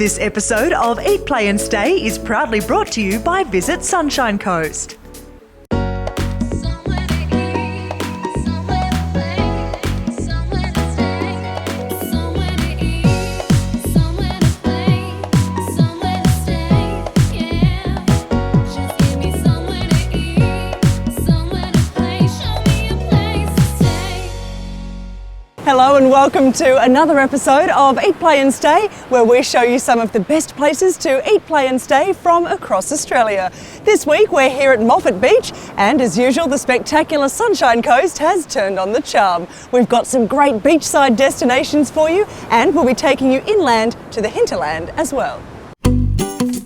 This episode of Eat, Play and Stay is proudly brought to you by Visit Sunshine Coast. Hello and welcome to another episode of Eat, Play and Stay, where we show you some of the best places to eat, play and stay from across Australia. This week we're here at Moffat Beach and as usual the spectacular Sunshine Coast has turned on the charm. We've got some great beachside destinations for you and we'll be taking you inland to the hinterland as well.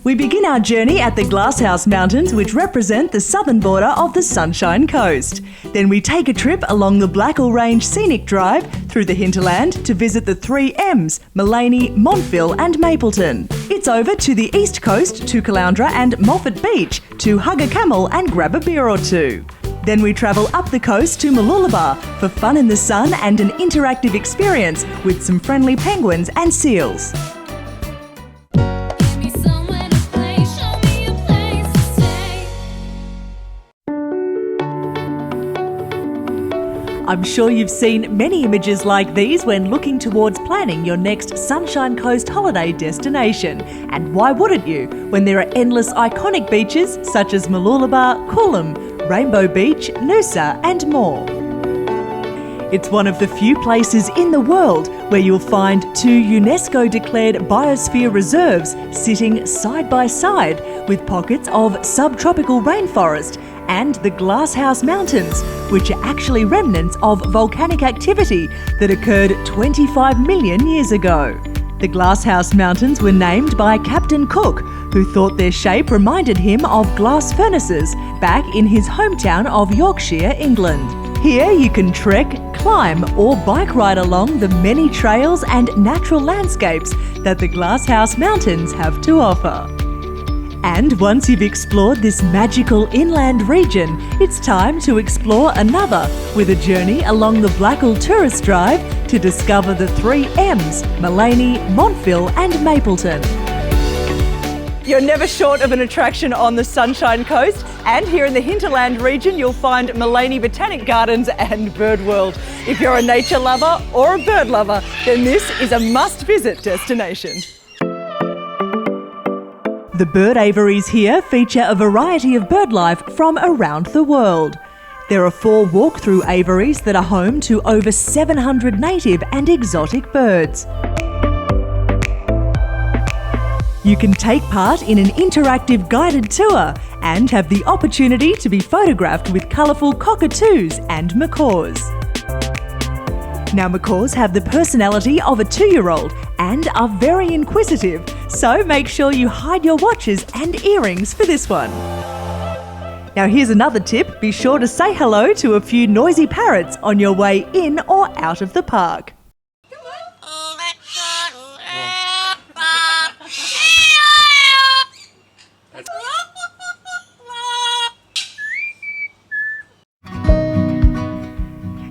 We begin our journey at the Glasshouse Mountains, which represent the southern border of the Sunshine Coast. Then we take a trip along the Blackall Range Scenic Drive through the hinterland to visit the 3 M's, Maleny, Montville and Mapleton. It's over to the east coast to Caloundra and Moffat Beach to hug a camel and grab a beer or two. Then we travel up the coast to Mooloolaba for fun in the sun and an interactive experience with some friendly penguins and seals. I'm sure you've seen many images like these when looking towards planning your next Sunshine Coast holiday destination. And why wouldn't you, when there are endless iconic beaches such as Mooloolaba, Coolum, Rainbow Beach, Noosa and more. It's one of the few places in the world where you'll find 2 UNESCO-declared biosphere reserves sitting side by side with pockets of subtropical rainforest and the Glasshouse Mountains, which are actually remnants of volcanic activity that occurred 25 million years ago. The Glasshouse Mountains were named by Captain Cook, who thought their shape reminded him of glass furnaces back in his hometown of Yorkshire, England. Here you can trek, climb or bike ride along the many trails and natural landscapes that the Glasshouse Mountains have to offer. And once you've explored this magical inland region, it's time to explore another with a journey along the Blackall Tourist Drive to discover the 3 M's, Maleny, Montville and Mapleton. You're never short of an attraction on the Sunshine Coast, and here in the hinterland region you'll find Maleny Botanic Gardens and Bird World. If you're a nature lover or a bird lover, then this is a must-visit destination. The bird aviaries here feature a variety of bird life from around the world. There are 4 walk-through aviaries that are home to over 700 native and exotic birds. You can take part in an interactive guided tour and have the opportunity to be photographed with colourful cockatoos and macaws. Now macaws have the personality of a 2-year-old and are very inquisitive, so make sure you hide your watches and earrings for this one. Now here's another tip, be sure to say hello to a few noisy parrots on your way in or out of the park.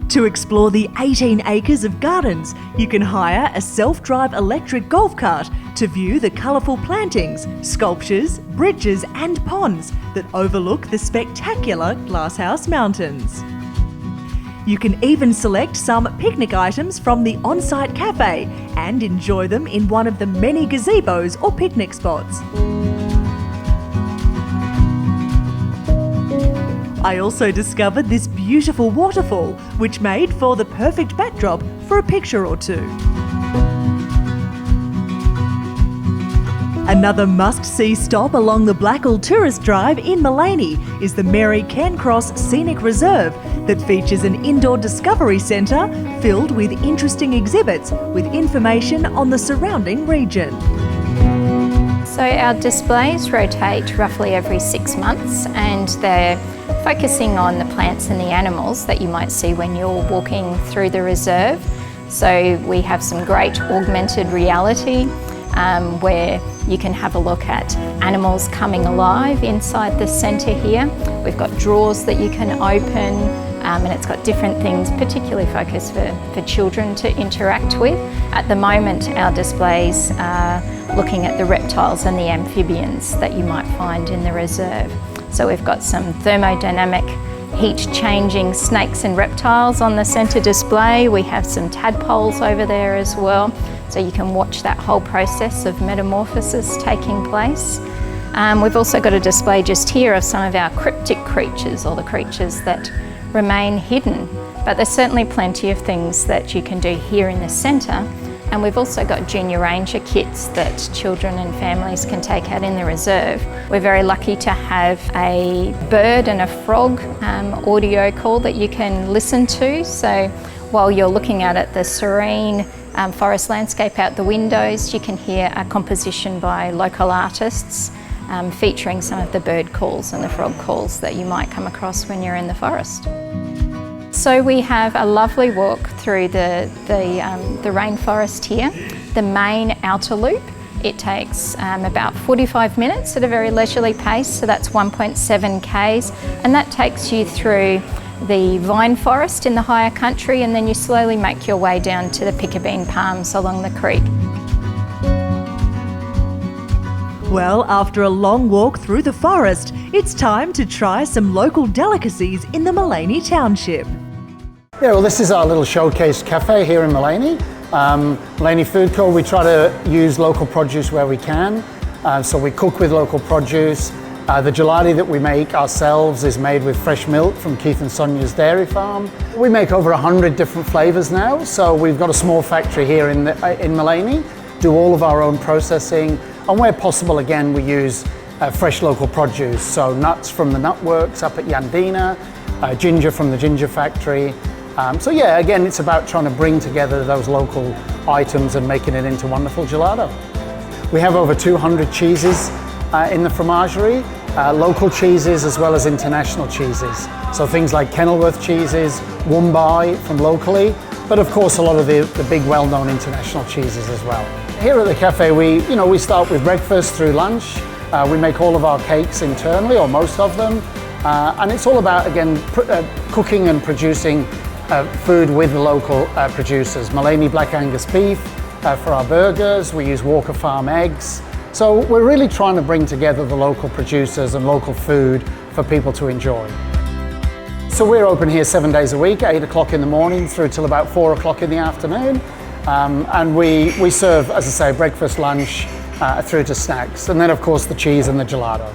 To explore the 18 acres of gardens, you can hire a self-drive electric golf cart to view the colourful plantings, sculptures, bridges and ponds that overlook the spectacular Glasshouse Mountains. You can even select some picnic items from the on-site cafe and enjoy them in one of the many gazebos or picnic spots. I also discovered this beautiful waterfall, which made for the perfect backdrop for a picture or two. Another must-see stop along the Blackall Tourist Drive in Maleny is the Mary Cairncross Scenic Reserve that features an indoor discovery centre filled with interesting exhibits with information on the surrounding region. So our displays rotate roughly every 6 months and they're focusing on the plants and the animals that you might see when you're walking through the reserve. So we have some great augmented reality where you can have a look at animals coming alive inside the centre here. We've got drawers that you can open and it's got different things particularly focused for children to interact with. At the moment our displays are looking at the reptiles and the amphibians that you might find in the reserve. So we've got some thermodynamic heat-changing snakes and reptiles on the centre display. We have some tadpoles over there as well, so you can watch that whole process of metamorphosis taking place. We've also got a display just here of some of our cryptic creatures, or the creatures that remain hidden. But there's certainly plenty of things that you can do here in the centre. And we've also got junior ranger kits that children and families can take out in the reserve. We're very lucky to have a bird and a frog audio call that you can listen to. So while you're looking out at the serene forest landscape out the windows, you can hear a composition by local artists featuring some of the bird calls and the frog calls that you might come across when you're in the forest. So we have a lovely walk through the rainforest here, the main outer loop. It takes about 45 minutes at a very leisurely pace, so that's 1.7 k's, and that takes you through the vine forest in the higher country, and then you slowly make your way down to the piccabean palms along the creek. Well, after a long walk through the forest, it's time to try some local delicacies in the Mullaney Township. Yeah, well, this is our little showcase cafe here in Mullaney. Mullaney Food Co. We try to use local produce where we can. So we cook with local produce. The gelati that we make ourselves is made with fresh milk from Keith and Sonia's dairy farm. We make over 100 different flavours now. So we've got a small factory here in Mullaney, do all of our own processing. And where possible, again, we use fresh local produce. So nuts from the nut works up at Yandina, ginger from the ginger factory. So yeah, again, it's about trying to bring together those local items and making it into wonderful gelato. We have over 200 cheeses in the fromagerie, local cheeses as well as international cheeses. So things like Kenilworth cheeses, Woombye from locally, but of course a lot of the big well-known international cheeses as well. Here at the cafe, we start with breakfast through lunch. We make all of our cakes internally, or most of them, and it's all about, again, cooking and producing food with the local producers. Mullaney Black Angus beef for our burgers. We use Walker Farm eggs. So we're really trying to bring together the local producers and local food for people to enjoy. So we're open here 7 days a week, 8 o'clock in the morning through till about 4 o'clock in the afternoon. And we serve, as I say, breakfast, lunch, through to snacks. And then of course the cheese and the gelato.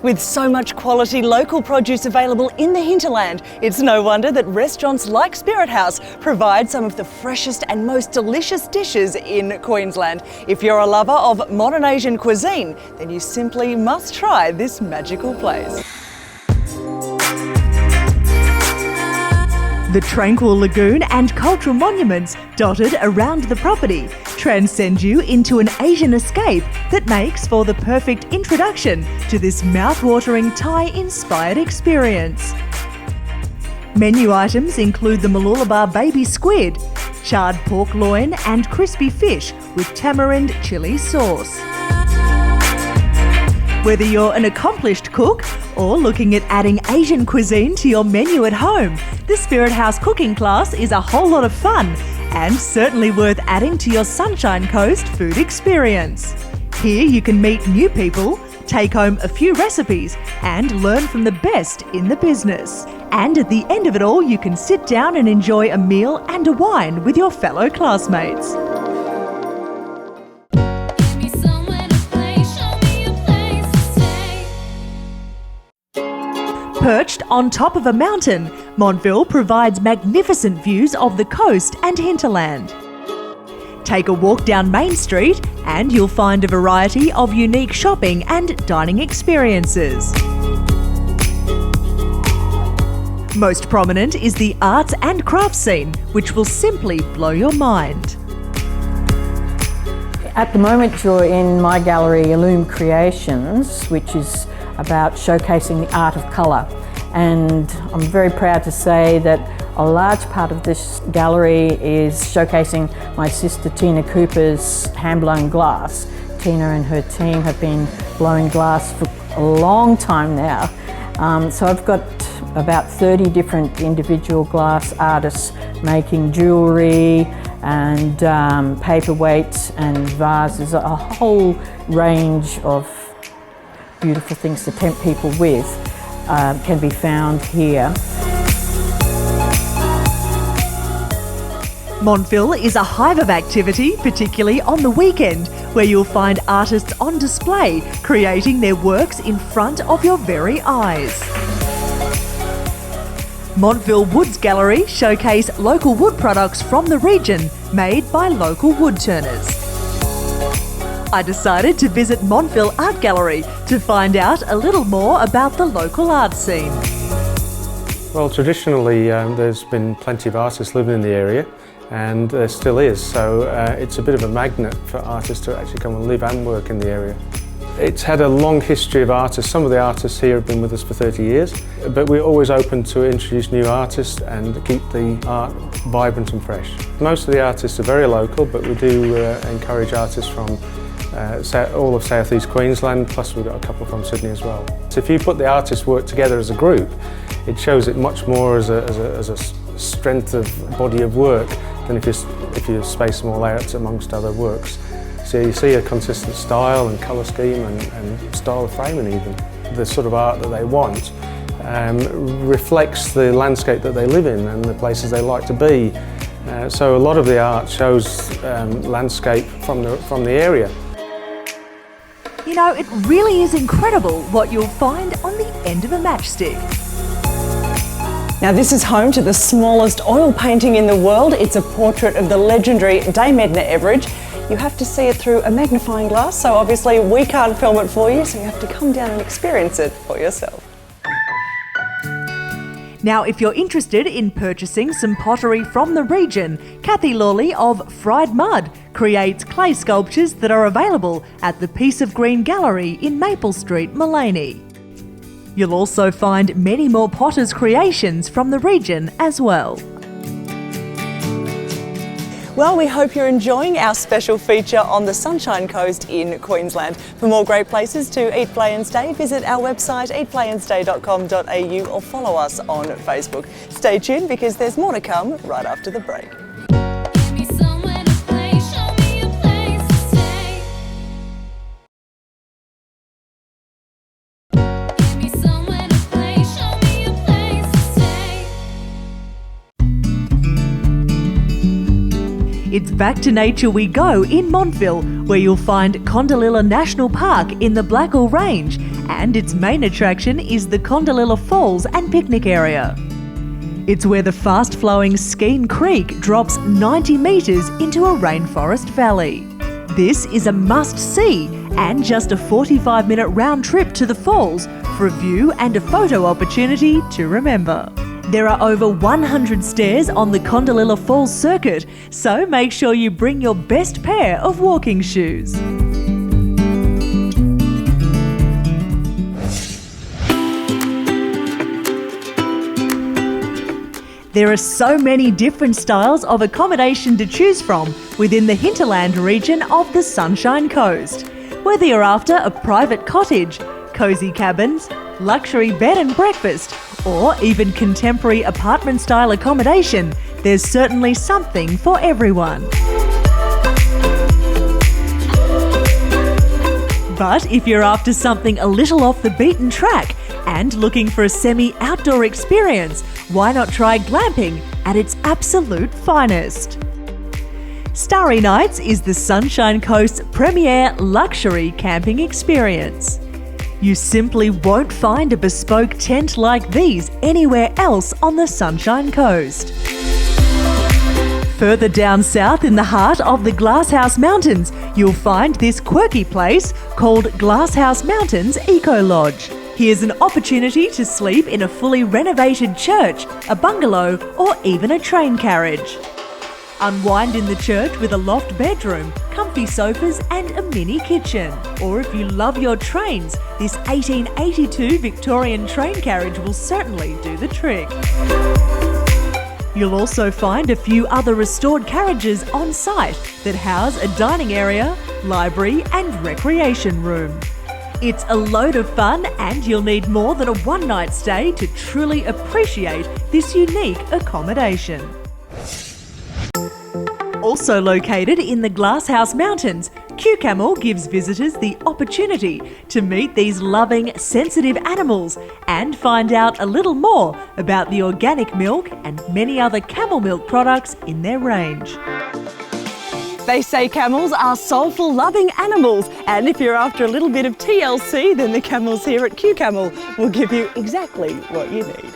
With so much quality local produce available in the hinterland, it's no wonder that restaurants like Spirit House provide some of the freshest and most delicious dishes in Queensland. If you're a lover of modern Asian cuisine, then you simply must try this magical place. The tranquil lagoon and cultural monuments dotted around the property transcend you into an Asian escape that makes for the perfect introduction to this mouth-watering Thai-inspired experience. Menu items include the Mooloolaba baby squid, charred pork loin and crispy fish with tamarind chilli sauce. Whether you're an accomplished cook or looking at adding Asian cuisine to your menu at home, the Spirit House cooking class is a whole lot of fun and certainly worth adding to your Sunshine Coast food experience. Here you can meet new people, take home a few recipes and learn from the best in the business. And at the end of it all, you can sit down and enjoy a meal and a wine with your fellow classmates. Perched on top of a mountain, Montville provides magnificent views of the coast and hinterland. Take a walk down Main Street and you'll find a variety of unique shopping and dining experiences. Most prominent is the arts and crafts scene, which will simply blow your mind. At the moment you're in my gallery Illume Creations, which is about showcasing the art of colour, and I'm very proud to say that a large part of this gallery is showcasing my sister Tina Cooper's hand-blown glass. Tina and her team have been blowing glass for a long time now. So I've got about 30 different individual glass artists making jewellery and paperweights and vases, a whole range of beautiful things to tempt people with can be found here. Montville is a hive of activity, particularly on the weekend, where you'll find artists on display creating their works in front of your very eyes. Montville Woods Gallery showcase local wood products from the region made by local woodturners. I decided to visit Montville Art Gallery to find out a little more about the local art scene. Well, traditionally there's been plenty of artists living in the area, and there still is, so it's a bit of a magnet for artists to actually come and live and work in the area. It's had a long history of artists. Some of the artists here have been with us for 30 years, but we're always open to introduce new artists and keep the art vibrant and fresh. Most of the artists are very local, but we do encourage artists from all of South East Queensland, plus we've got a couple from Sydney as well. So if you put the artists work together as a group, it shows it much more as a strength of body of work than if you space them all out amongst other works. So you see a consistent style and colour scheme and style of framing even. The sort of art that they want reflects the landscape that they live in and the places they like to be. So a lot of the art shows landscape from the area. You know, it really is incredible what you'll find on the end of a matchstick. Now this is home to the smallest oil painting in the world. It's a portrait of the legendary Dame Edna Everage. You have to see it through a magnifying glass, so obviously we can't film it for you, so you have to come down and experience it for yourself. Now, if you're interested in purchasing some pottery from the region, Kathy Lawley of Fried Mud creates clay sculptures that are available at the Piece of Green Gallery in Maple Street, Mullaney. You'll also find many more potters' creations from the region as well. Well, we hope you're enjoying our special feature on the Sunshine Coast in Queensland. For more great places to eat, play and stay, visit our website eatplayandstay.com.au or follow us on Facebook. Stay tuned because there's more to come right after the break. It's back to nature we go in Montville, where you'll find Condalila National Park in the Blackall Range, and its main attraction is the Condalila Falls and picnic area. It's where the fast-flowing Skene Creek drops 90 metres into a rainforest valley. This is a must-see and just a 45-minute round trip to the falls for a view and a photo opportunity to remember. There are over 100 stairs on the Condalila Falls circuit, so make sure you bring your best pair of walking shoes. There are so many different styles of accommodation to choose from within the hinterland region of the Sunshine Coast. Whether you're after a private cottage, cosy cabins, luxury bed and breakfast, or even contemporary apartment-style accommodation, there's certainly something for everyone. But if you're after something a little off the beaten track and looking for a semi-outdoor experience, why not try glamping at its absolute finest? Starry Nights is the Sunshine Coast's premier luxury camping experience. You simply won't find a bespoke tent like these anywhere else on the Sunshine Coast. Further down south in the heart of the Glasshouse Mountains, you'll find this quirky place called Glasshouse Mountains Eco Lodge. Here's an opportunity to sleep in a fully renovated church, a bungalow, or even a train carriage. Unwind in the church with a loft bedroom, comfy sofas and a mini kitchen. Or if you love your trains, this 1882 Victorian train carriage will certainly do the trick. You'll also find a few other restored carriages on site that house a dining area, library and recreation room. It's a load of fun and you'll need more than a one-night stay to truly appreciate this unique accommodation. Also located in the Glasshouse Mountains, Camel gives visitors the opportunity to meet these loving, sensitive animals and find out a little more about the organic milk and many other camel milk products in their range. They say camels are soulful, loving animals, and if you're after a little bit of TLC, then the camels here at Camel will give you exactly what you need.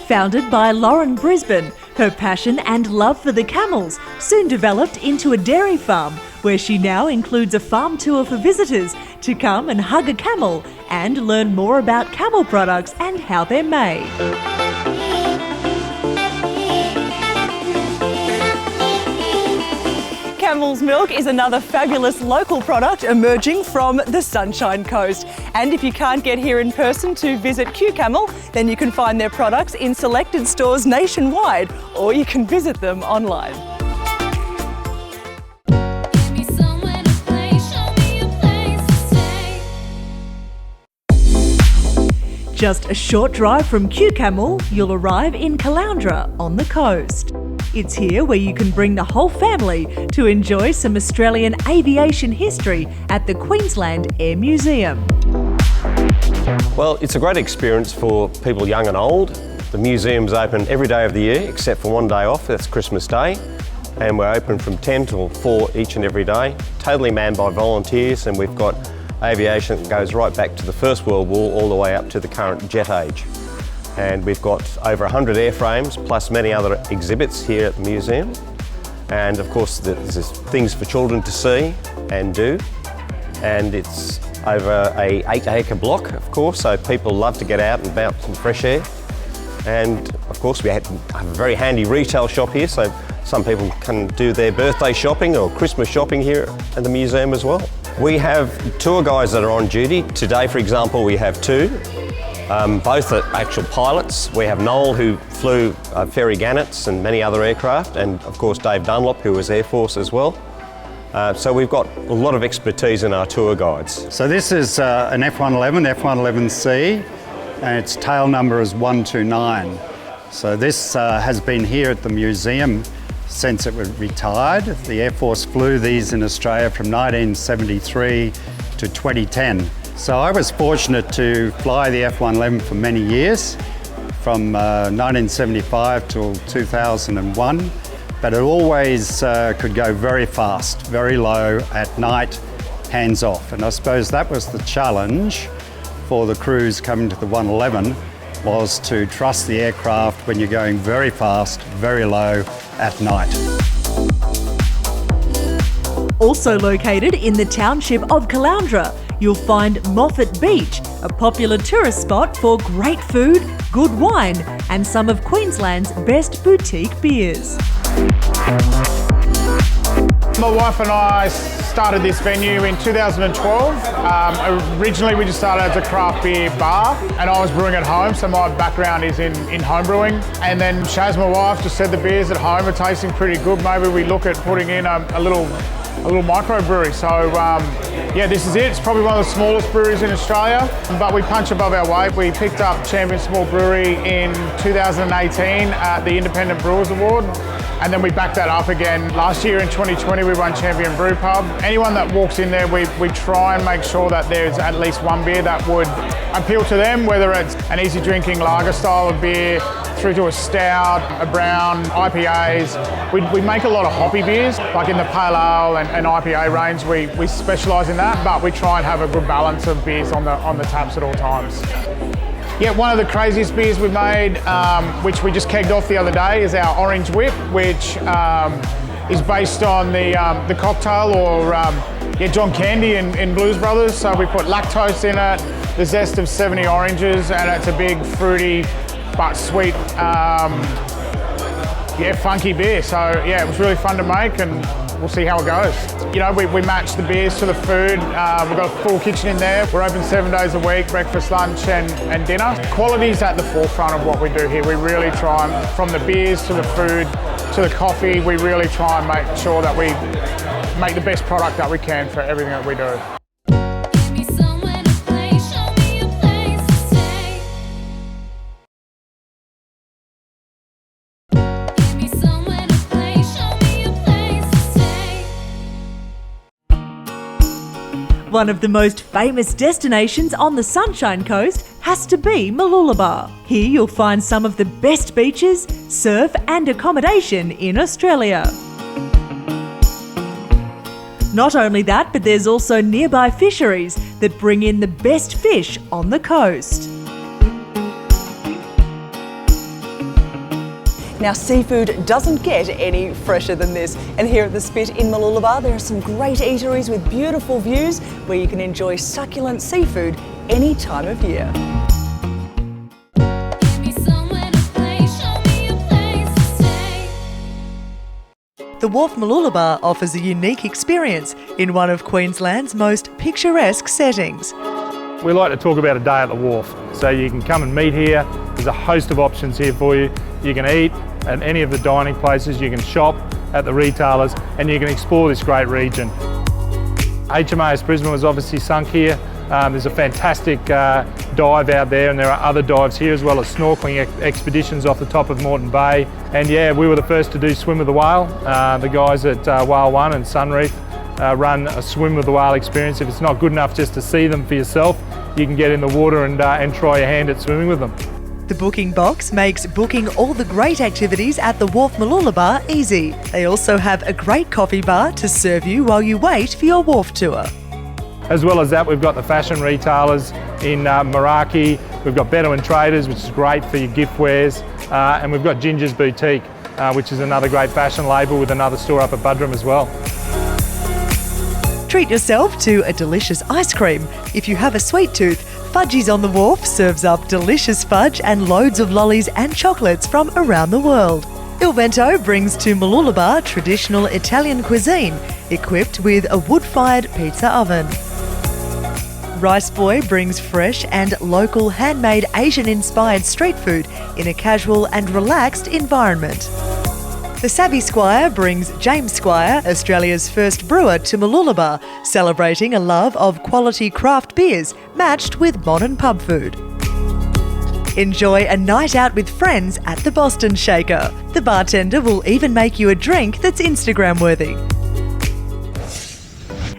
Founded by Lauren Brisbane, her passion and love for the camels soon developed into a dairy farm where she now includes a farm tour for visitors to come and hug a camel and learn more about camel products and how they're made. Camel's milk is another fabulous local product emerging from the Sunshine Coast. And if you can't get here in person to visit Camel, then you can find their products in selected stores nationwide, or you can visit them online. Just a short drive from Camel, you'll arrive in Caloundra on the coast. It's here where you can bring the whole family to enjoy some Australian aviation history at the Queensland Air Museum. Well, it's a great experience for people young and old. The museum's open every day of the year except for one day off, that's Christmas Day. And we're open from 10 till 4 each and every day, totally manned by volunteers, and we've got aviation that goes right back to the First World War all the way up to the current jet age. And we've got over 100 airframes plus many other exhibits here at the museum. And of course there's things for children to see and do. And it's over a 8-acre block, of course, so people love to get out and about some fresh air. And of course we have a very handy retail shop here, so some people can do their birthday shopping or Christmas shopping here at the museum as well. We have tour guides that are on duty. Today, for example, we have two. Both are actual pilots. We have Noel, who flew Ferry Gannets and many other aircraft, and of course Dave Dunlop, who was Air Force as well. So we've got a lot of expertise in our tour guides. So this is an F111, F111C, and its tail number is 129. So this has been here at the museum since it was retired. The Air Force flew these in Australia from 1973 to 2010. So I was fortunate to fly the F111 for many years, from 1975 till 2001, but it always could go very fast, very low at night, hands off. And I suppose that was the challenge for the crews coming to the 111, was to trust the aircraft when you're going very fast, very low at night. Also located in the township of Caloundra, you'll find Moffat Beach, a popular tourist spot for great food, good wine, and some of Queensland's best boutique beers. My wife and I started this venue in 2012. Originally we just started as a craft beer bar, and I was brewing at home, so my background is in home brewing. And then Shaz, my wife, just said the beers at home are tasting pretty good. Maybe we look at putting in a little microbrewery. So yeah, this is it. It's probably one of the smallest breweries in Australia, but we punch above our weight. We picked up Champion Small Brewery in 2018 at the Independent Brewers Award, and then we backed that up again. Last year in 2020, we won Champion Brew Pub. Anyone that walks in there, we try and make sure that there's at least one beer that would appeal to them, whether it's an easy drinking lager style of beer, through to a stout, a brown, IPAs. We make a lot of hoppy beers, like in the pale ale and IPA range. We specialise in that, but we try and have a good balance of beers on the taps at all times. Yeah, one of the craziest beers we've made, which we just kegged off the other day, is our Orange Whip, which is based on the cocktail or John Candy in Blues Brothers. So we put lactose in it, the zest of 70 oranges, and it's a big fruity but sweet funky beer. So yeah, it was really fun to make, and we'll see how it goes. You know, we match the beers to the food. We've got a full kitchen in there. We're open 7 days a week, breakfast, lunch and dinner. Quality's at the forefront of what we do here. We really try, from the beers to the food to the coffee, we really try and make sure that we make the best product that we can for everything that we do. One of the most famous destinations on the Sunshine Coast has to be Mooloolaba. Here you'll find some of the best beaches, surf and accommodation in Australia. Not only that, but there's also nearby fisheries that bring in the best fish on the coast. Now, seafood doesn't get any fresher than this. And here at the Spit in Mooloolaba, there are some great eateries with beautiful views where you can enjoy succulent seafood any time of year. The Wharf Mooloolaba offers a unique experience in one of Queensland's most picturesque settings. We like to talk about a day at the wharf. So you can come and meet here. There's a host of options here for you. You can eat at any of the dining places, you can shop at the retailers, and you can explore this great region. HMAS Brisbane was obviously sunk here. There's a fantastic dive out there, and there are other dives here as well as snorkelling expeditions off the top of Moreton Bay. And yeah, we were the first to do Swim with the Whale. The guys at Whale One and Sunreef run a Swim with the Whale experience. If it's not good enough just to see them for yourself, you can get in the water and try your hand at swimming with them. The booking box makes booking all the great activities at the Wharf Mooloolaba easy. They also have a great coffee bar to serve you while you wait for your wharf tour. As well as that, we've got the fashion retailers in Meraki. We've got Bedouin Traders, which is great for your gift wares. And we've got Ginger's Boutique, which is another great fashion label with another store up at Buderim as well. Treat yourself to a delicious ice cream. If you have a sweet tooth, Fudgies on the Wharf serves up delicious fudge and loads of lollies and chocolates from around the world. Il Vento brings to Mooloolaba traditional Italian cuisine, equipped with a wood-fired pizza oven. Rice Boy brings fresh and local handmade Asian-inspired street food in a casual and relaxed environment. The Savvy Squire brings James Squire, Australia's first brewer, to Mooloolaba, celebrating a love of quality craft beers matched with modern pub food. Enjoy a night out with friends at the Boston Shaker. The bartender will even make you a drink that's Instagram worthy.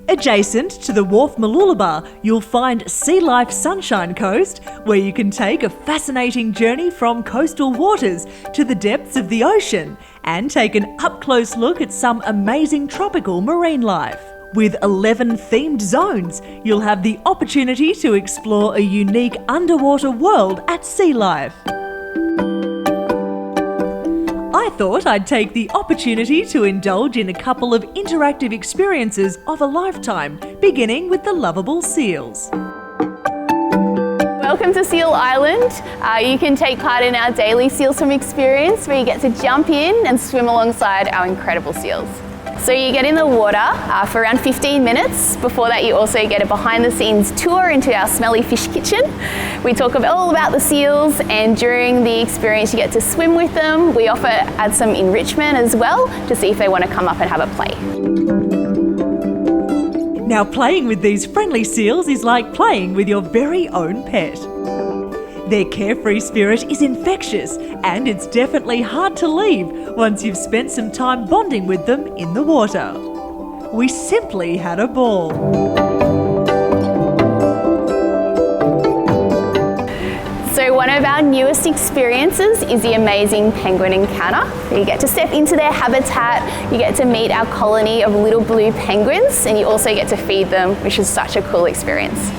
Adjacent to the Wharf Mooloolaba, you'll find Sea Life Sunshine Coast, where you can take a fascinating journey from coastal waters to the depths of the ocean and take an up-close look at some amazing tropical marine life. With 11 themed zones, you'll have the opportunity to explore a unique underwater world at Sea Life. I thought I'd take the opportunity to indulge in a couple of interactive experiences of a lifetime, beginning with the lovable seals. Welcome to Seal Island. You can take part in our daily Seal Swim experience where you get to jump in and swim alongside our incredible seals. So you get in the water for around 15 minutes. Before that, you also get a behind-the-scenes tour into our smelly fish kitchen. We talk all about the seals, and during the experience you get to swim with them. We add some enrichment as well to see if they want to come up and have a play. Now, playing with these friendly seals is like playing with your very own pet. Their carefree spirit is infectious, and it's definitely hard to leave once you've spent some time bonding with them in the water. We simply had a ball. So one of our newest experiences is the amazing penguin encounter. You get to step into their habitat, you get to meet our colony of little blue penguins, and you also get to feed them, which is such a cool experience.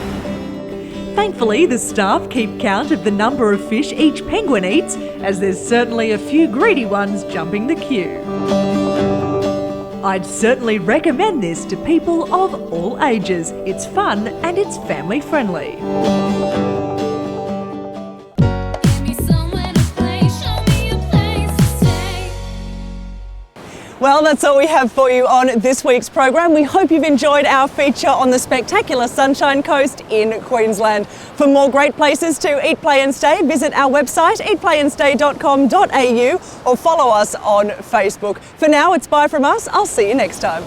Thankfully, the staff keep count of the number of fish each penguin eats, as there's certainly a few greedy ones jumping the queue. I'd certainly recommend this to people of all ages. It's fun and it's family friendly. Well, that's all we have for you on this week's program. We hope you've enjoyed our feature on the spectacular Sunshine Coast in Queensland. For more great places to eat, play and stay, visit our website eatplayandstay.com.au or follow us on Facebook. For now, it's bye from us. I'll see you next time.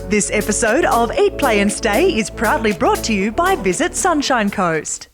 This episode of Eat, Play and Stay is proudly brought to you by Visit Sunshine Coast.